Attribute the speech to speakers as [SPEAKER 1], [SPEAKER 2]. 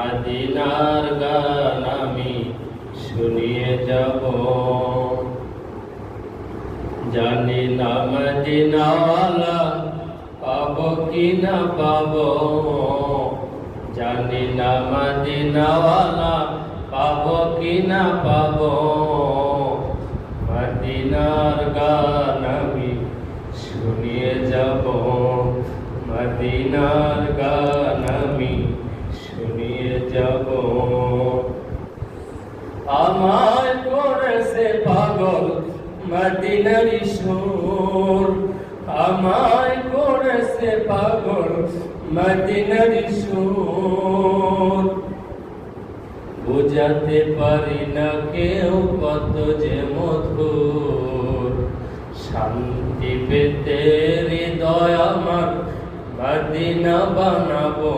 [SPEAKER 1] মদিনার গান আমি শুনিয়ে যাব। জানি না মদিনাওয়ালা পাবো কি না পাবো, জানি না মদিনাওয়ালা পাবো কি না পাবো। মদিনার গান আমি শুনিয়ে যাব, মদিনার গান আমি শুনিয়ে যাব। আমায় করেছে পাগল মদিনার সুর, আমায় করেছে পাগল মদিনার সুর। বুঝাতে পারি না কেউ কত যে মধুর, শান্তি পেতে হৃদয় আমার মদিনা বানাবো।